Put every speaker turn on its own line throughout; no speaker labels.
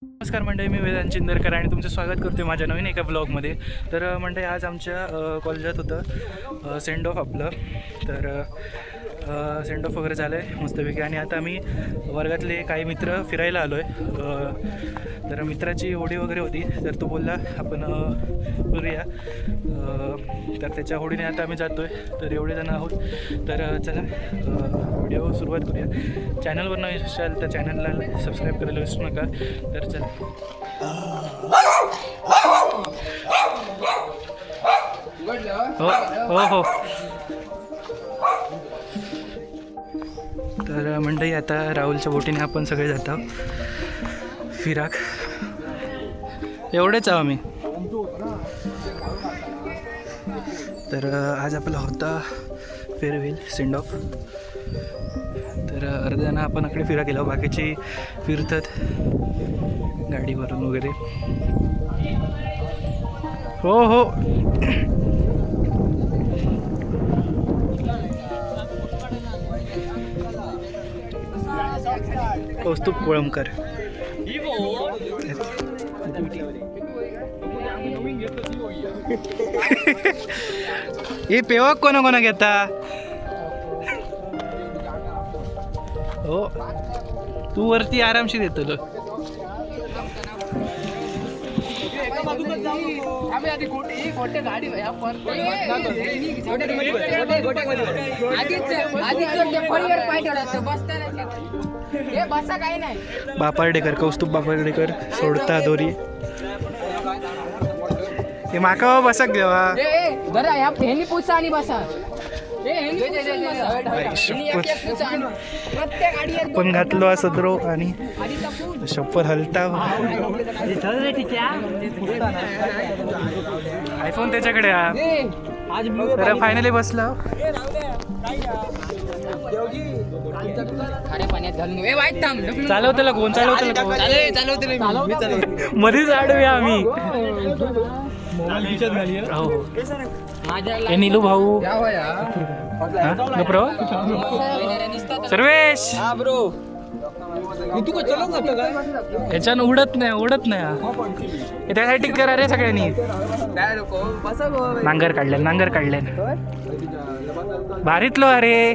नमस्कार मंडळी, मी वेदांत चिंदरकर आणि तुमचं स्वागत करतो माझ्या नवीन एका ब्लॉगमध्ये. तर मंडळी, आज आमच्या कॉलेजात होतं सेंड ऑफ आपलं. तर सेंड ऑफ वगैरे झालं आहे मस्तपैकी आणि आता आम्ही वर्गातले काही मित्र फिरायला आलो आहे. तर मित्राची होडी वगैरे होती, तर तो बोलला आपण फिरूया. तर त्याच्या होडीने आता आम्ही जातो आहे. तर एवढे जण आहोत. तर चला व्हिडिओ सुरुवात करूया. चॅनलवर न असाल तर चॅनलला सबस्क्राईब करायला विसरू नका. तर चला. हो हो. तर मंडळी, आता राहुलच्या बोटीने आपण सगळे जात आहोत फिराक. एवढेच आहो आम्ही. तर आज आपला होता फेअरवेल सेंड ऑफ. तर अर्धे जण आपण इकडे फिरा गेलो, बाकीचे फिरतात गाडीवरून वगैरे. हो हो. कौस्तुभ कोळंबकर. हे पेवक कोणा कोणा घेता. हो, तू वरती आरामशी देतो. बापार्डेकर, कौस्तुभ बापार्डेकर सोडता दोरी. हे माका बसक देवा. पण घातलो सदरो आणि शप्पर हलता. आयफोन त्याच्याकडे. तर फायनली बसला. चालवतेला कोण? मध्येच आडूया आम्ही. हे नीलू भाऊ, सर्वेश. याच्यानं उडत नाही. त्यासाठी करा रे सगळ्यांनी. नांगर काढले. भारीतलो अरे.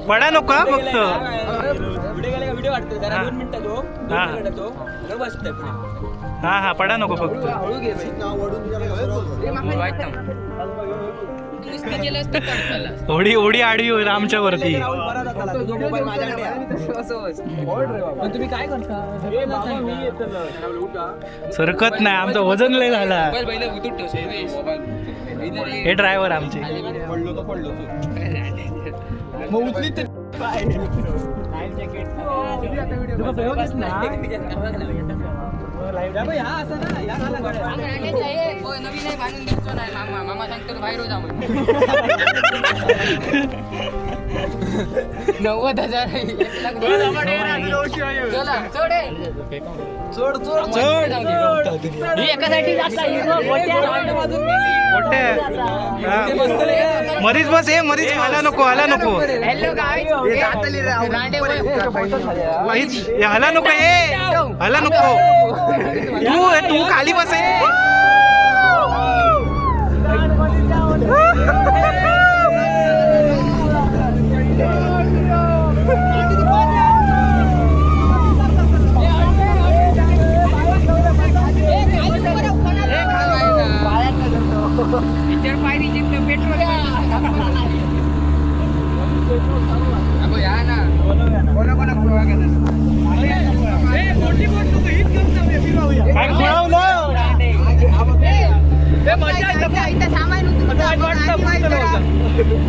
पडा नको फक्त. हा पडा नको फक्त. ओढी आडवी होईल आमच्या वरती.
तुम्ही काय करता?
सरकत नाही, आमचं वजन लय झाला. हे ड्रायव्हर आमचे. मरीच बस. हे मरीच हाला नको. हाला नको. हाला नको. तू खाली बस.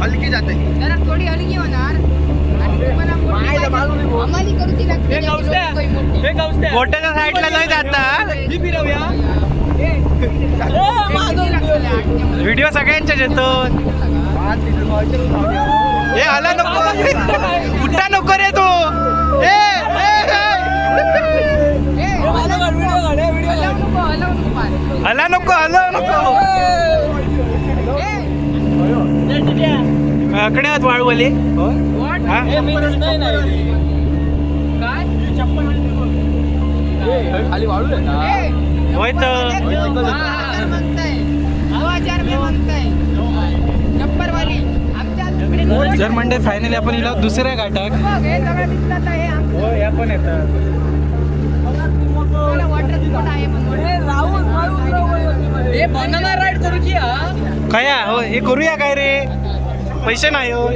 हलकी जाते.
थोडी हलकी होणार.
गोट्याच्या साईडला नाही जाता. व्हिडिओ सगळ्यांच्याच येतो. हे हाला नको. उठा नको रे तू. हाला नको. अकडे आहात वाळूवाले हा
खाली वाळू आहे ना
होय तर जर म्हणजे फायनली आपण हिला दुसऱ्या घाटाक हो या पण येतात
बनाना राईड करू की
काय हो हे करूया काय रे पैसे नाही हो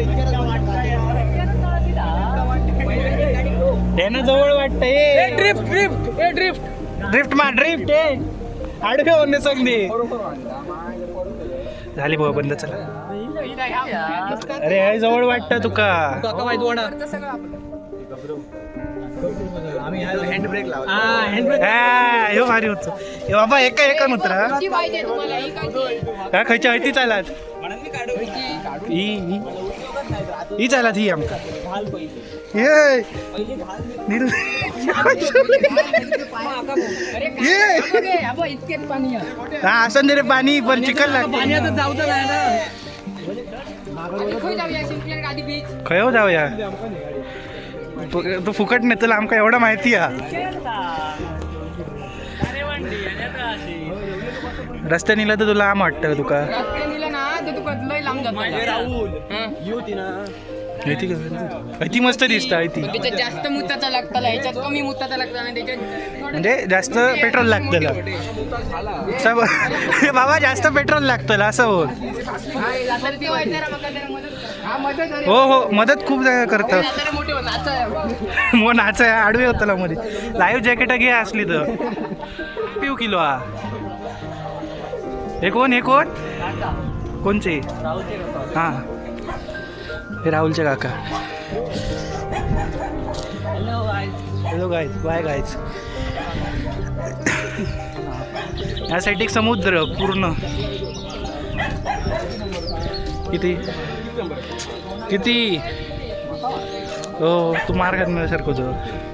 यानं जवळ वाटतंय
ड्रिफ्ट ड्रिफ्ट ड्रिफ्ट
ड्रिफ्ट मा ड्रिफ्ट आडवे होणे सगळे झाली बाबा बंद चला अरे हे जवळ वाटतं तुका
काका माहिती होणार आम्ही हँड ब्रेक लावला
ह्यो भारी होतो हे बाबा एका एका उतरा हा खयच्या हयती चालात ही चालात ही आमका ये हा असं रे पाणी पण चिकन लागतं खय जाऊया तू फुकट नाही तुला आमका एवढा माहिती आहे रस्त्या निला तर तुला आम वाटतं तुका ती मस्त दिसत ती
त्याच्यात जास्त मुताचा लागताला ह्याच्यात कमी मुताचा लागता आणि त्याच्यात
म्हणजे जास्त पेट्रोल लागतं बाबा जास्त पेट्रोल लागतं असं होत हो हो मदत खूप करतं मग नाच आडवे होतं मध्ये लाईव्ह जॅकेट घे असली तर पिऊ किलो हे कोण कोणचे हा हे राहुलचे काका हॅलो गाईज बाय गाईज या साईड एक समुद्र पूर्ण किती हो तू मार घालण्यासारखं होतं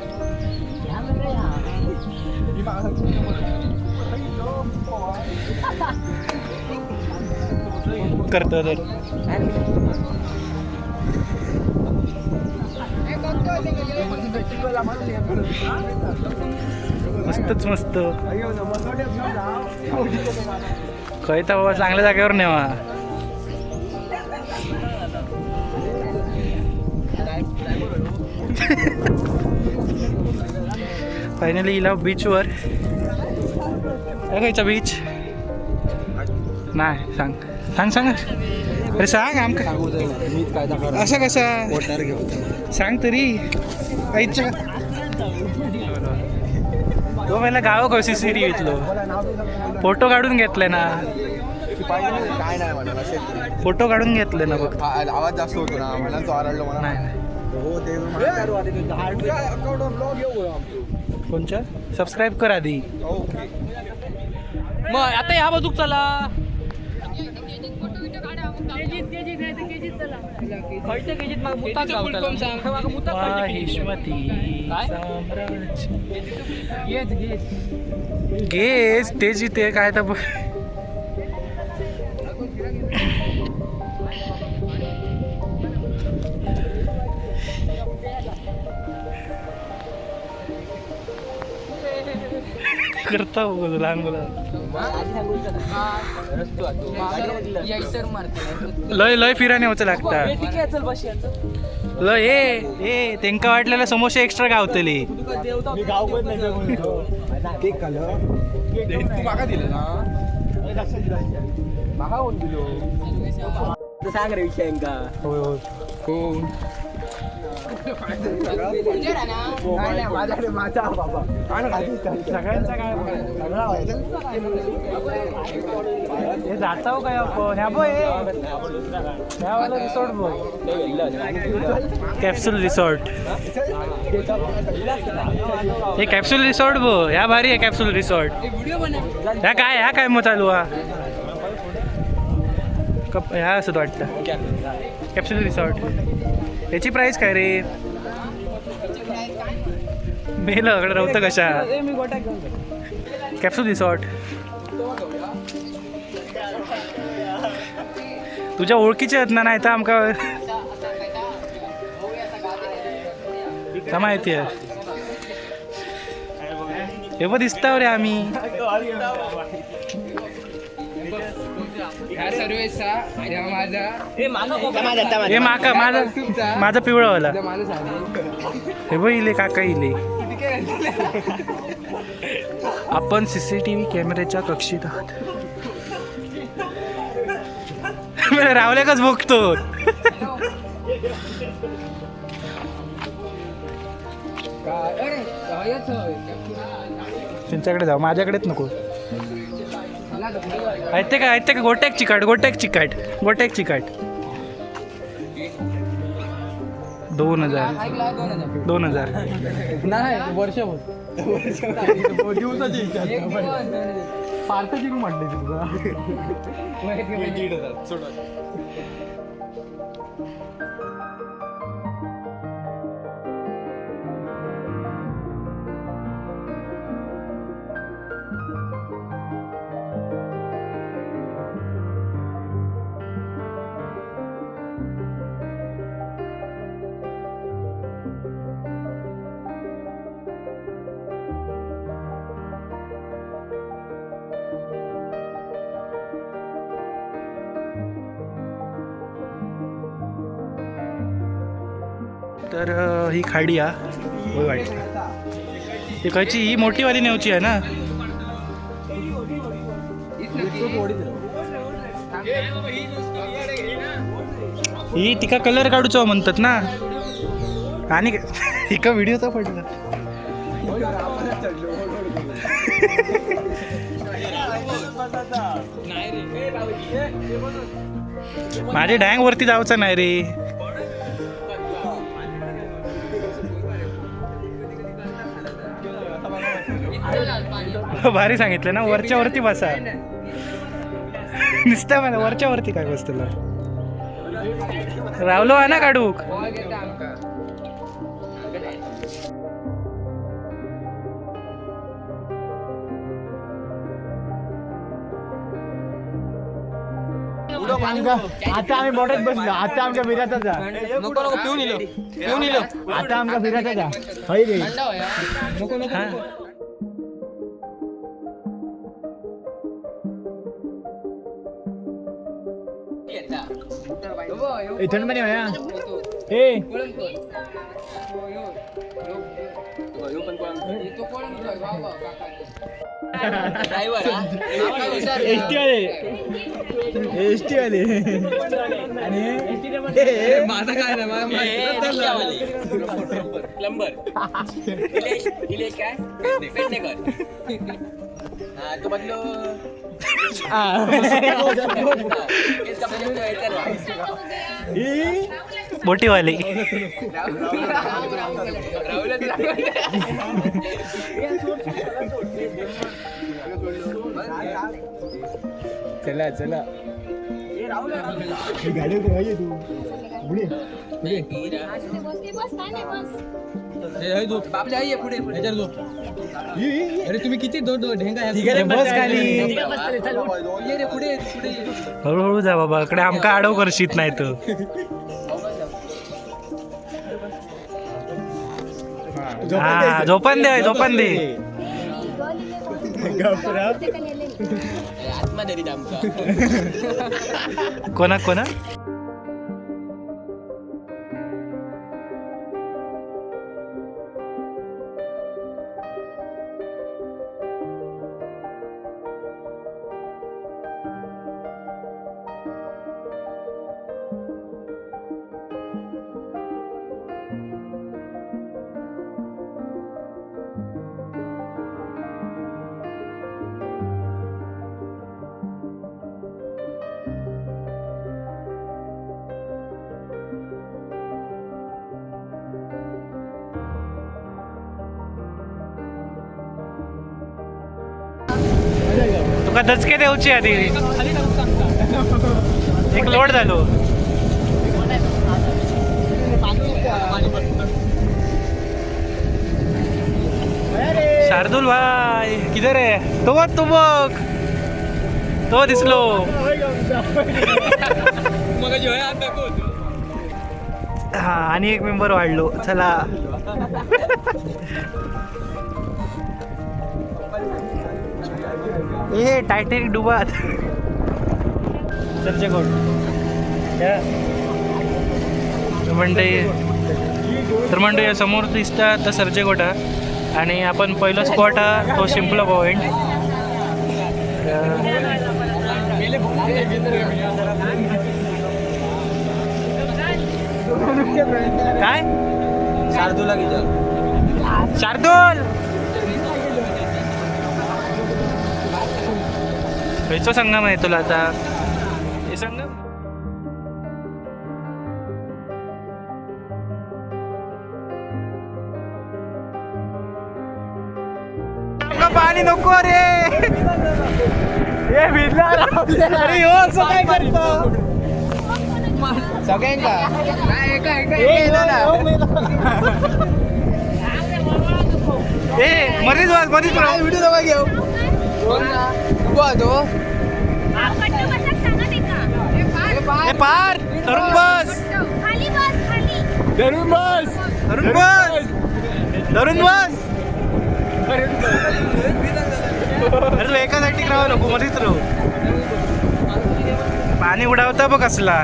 करतो तर मस्तच मस्त खय तर बाबा चांगल्या जागेवर नेवा फायनली इला बीचवर खायचा बीच नाही सांग सांग सांग अरे सांग आमका असं कसा सांग तरी आईच्या तो पहिला गाव कशी CCTVतलो फोटो काढून घेतले ना
काय नाही म्हणा
फोटो काढून घेतले ना फक्त
आवाज जास्त होतो ना म्हणा तो आरडलो म्हणा
नाही कोणच्या सबस्क्राईब कर आधी
मग आता ह्या बाजूक चला
गेस ते जिथे काय तर करता लहान मुलं लय लय फिराने होतं लागता लय ए तेंका वाटलेला समोसे एक्स्ट्रा गावतली
सांग रे विषय
सगळ्यांचा काय हे जाता हो काय आपण ह्या बोय रिसॉर्ट बघ कॅप्सूल रिसॉर्ट हे कॅप्सूल रिसॉर्ट बघ ह्या भारी आहे कॅप्सूल रिसॉर्ट ह्या काय मग चालू ह्या असं वाटतं कॅप्सूल रिसॉर्ट याची प्राइस काय रे मेलं अकडे राहतं कशा कॅप्सूल रिसॉर्ट तुझ्या ओळखीचे आहेत ना नाही तर आमका माहिती आहे हे पण दिसताव रे आम्ही
ह्या सर्वेचा माझा
हे माका माझा पिवळावाला
माणूस आहे
हे बघ इले काका इले आपण CCTV कॅमेऱ्याच्या कक्षेत आहात रावल्याकच बघतो
अरे हयच होय
त्यांच्याकडे जाऊ माझ्याकडेच नको ऐकते का गोट्याक चिकाट 2000
नाही वर्ष
दिवसाची
पार्टची रूम म्हटली तुझा
तर ही खाडी होय वाटतं ती खायची ही मोठीवाली नेवची आहे ना ही तिका कलर काढूचो म्हणतात ना आणि एका व्हिडिओचा पडला माझे डँग वरती जायचं नाही रे भारी सांगितलं ना वरच्या वरती बसा नुसतं मला वरच्या वरती काय बसतो रावलो आहे ना काढूक
आता आम्ही बोटात बसलो आता आमच्या विराचा जा
नको नको पिऊन इलो
आता आमच्या विराचा जा हय रे
नको नको
हा.
थंड पाणी होया ए एसटी वाले आणि
माझा काय नाही प्लंबर निलेश काय पेडणेकर तो बदलो
मोठीवाली
चला चला गाडी पाहिजे तू पुढे
बापल्या आई पुढे
अरे तुम्ही किती ढेंगा
बस खाली
ये रे पुढे पुढे
हळूहळू जा बाबा इकडे आमका आडव करशीत नाही तर हा झोपण दे
आत्मा दरीत आमचा
कोणा तुका दचके देऊची आधी एक लोड झालो शार्दुल भाई किधर है तो बघ तो दिसलो
मग जो आहे आता
हा आणि एक मेंबर वाढलो चला. ए टायटॅनिक डुबात सरचेकोट तर मंडळी समोर दिसता तर सरचेकोटा आणि आपण पहिला स्पॉट हा तो शिंपला पॉइंट. काय
शार्दूला
शार्दूल खयचो संगम आहे तुला आता हे संगम. पाणी नको रे हे भिजला अरे हो असं काय करतो
सगळ्यांका
ए मरीच
व्हिडिओ नका घेऊ तो
ए पार तरुण बस
धरून बस
तरुण बस तरुण बस अरे तू एकासाठी राहू नको मध्येच राहू. पाणी उडावता बघ कसला.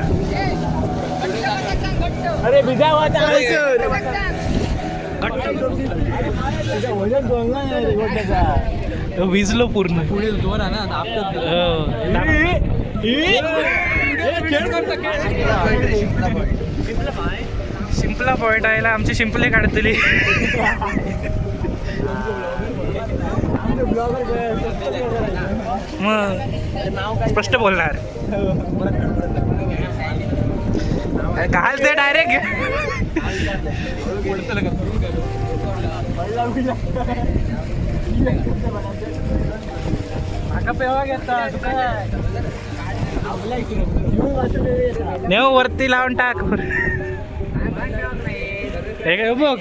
अरे भिजा
विजलो पूर्ण.
पुढे जोर आहे ना
शिंपला पॉइंट आहे आमचे शिंपले काढतली. मग स्पष्ट बोलणार घाल ते डायरेक्ट. नेव वरती लावून टाक. हे काय बघ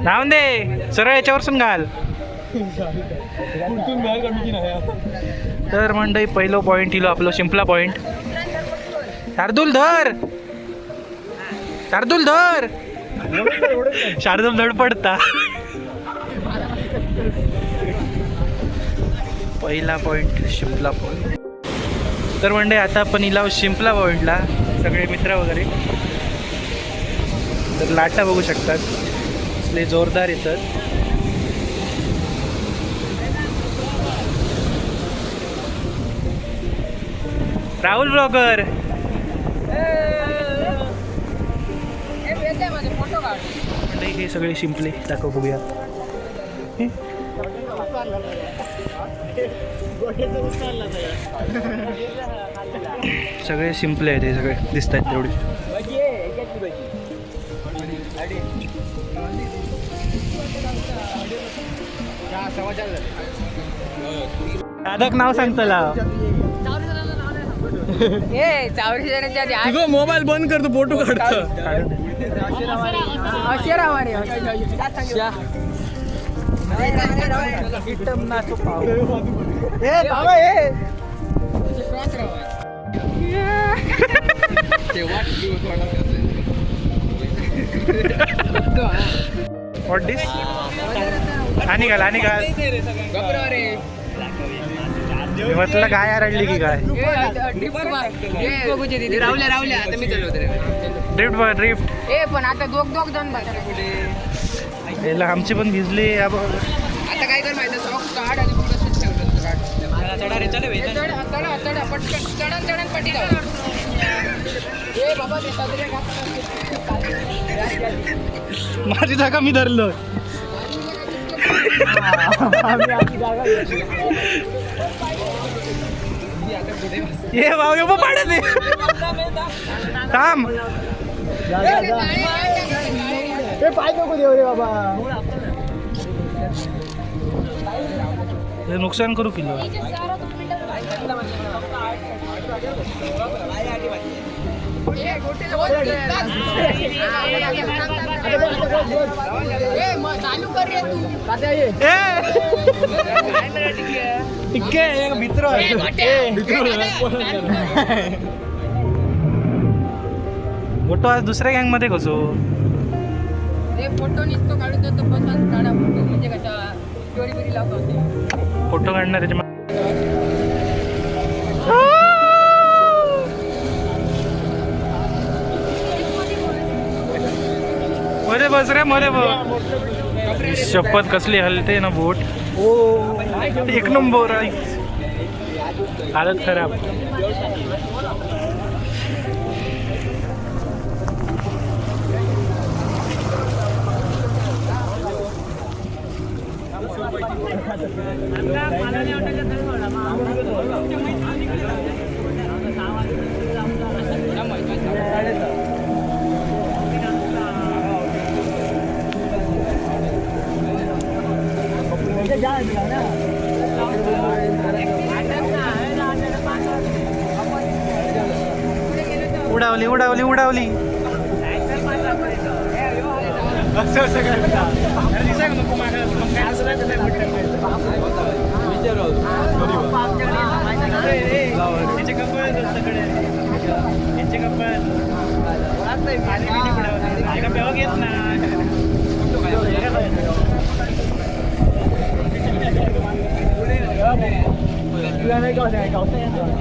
लावून दे सरळ याच्यावरसून घाल. तर मंडळी पहिलो पॉइंट इलो आपलं शिंपला पॉइंट. शार्दूल धर शार्दूल धर शार्दूल धड पडता. पहिला पॉइंट शिंपला पॉइंट. तर मंडळी आता आपण इलाव शिंपला पॉइंटला सगळे मित्र वगैरे. तर लाटा बघू शकतात असले जोरदार येतात. राहुल ब्लॉगर हे सगळे शिंपले दाखव बघूया. सगळे शिंपले आहेत हे सगळे दिसत आहेत तेवढे. दादक नाव सांग त्याला.
तुझा मोबाईल बंद करतो फोटो काढतो.
What this? आणि घाल आणि घाल. म्हटलं काय रडली की काय.
रावल्या आता मी
ड्रिफ्ट ड्रिफ्ट
पण आता दोघ जण
याला आमची पण भिजली.
आता काय कर माहिती सॉक्स काढ आणि चढा पटकन चढण पट्टी जाऊ. ए बाबा
माझी जागा मी धरलो. ये भाऊ ये पाडत दे थांब.
पाय नको देऊ रे बाबा.
नुकसान करू किलो. मित्र फोटो आज दुसऱ्या गँगमध्ये कसो
हे फोटो निघतो काढून तो पसंत काढा फोटो म्हणजे कशा स्टोरी बिरी लावतो
फोटो काढणार त्याच्या मध्ये बस रे मध्ये बस शपथ कसली हलते ना बोट एक नंबर हालत खराब उडावली उडावली उडावली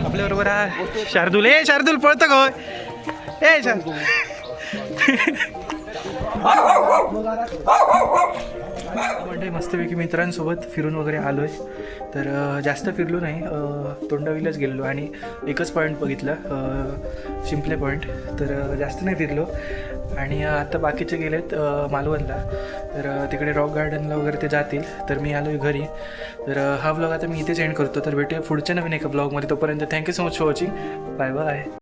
आपल्या बरोबर शार्दूल शार्दूल पळतं का होय शार्दूल म्हणजे मस्तपैकी मित्रांसोबत फिरून वगैरे आलो आहे तर जास्त फिरलो नाही तोंडवीलाच गेलो आणि एकच पॉईंट बघितलं शिंपले पॉईंट तर जास्त नाही फिरलो आणि आता बाकीचे गेलेत मालवणला तर तिकडे रॉक गार्डनला वगैरे ते जातील तर मी आलो आहे घरी तर हा व्लॉग आता मी इथेच एंड करतो तर भेटूया पुढच्या नवीन एका ब्लॉगमध्ये तोपर्यंत thank you so much for watching bye bye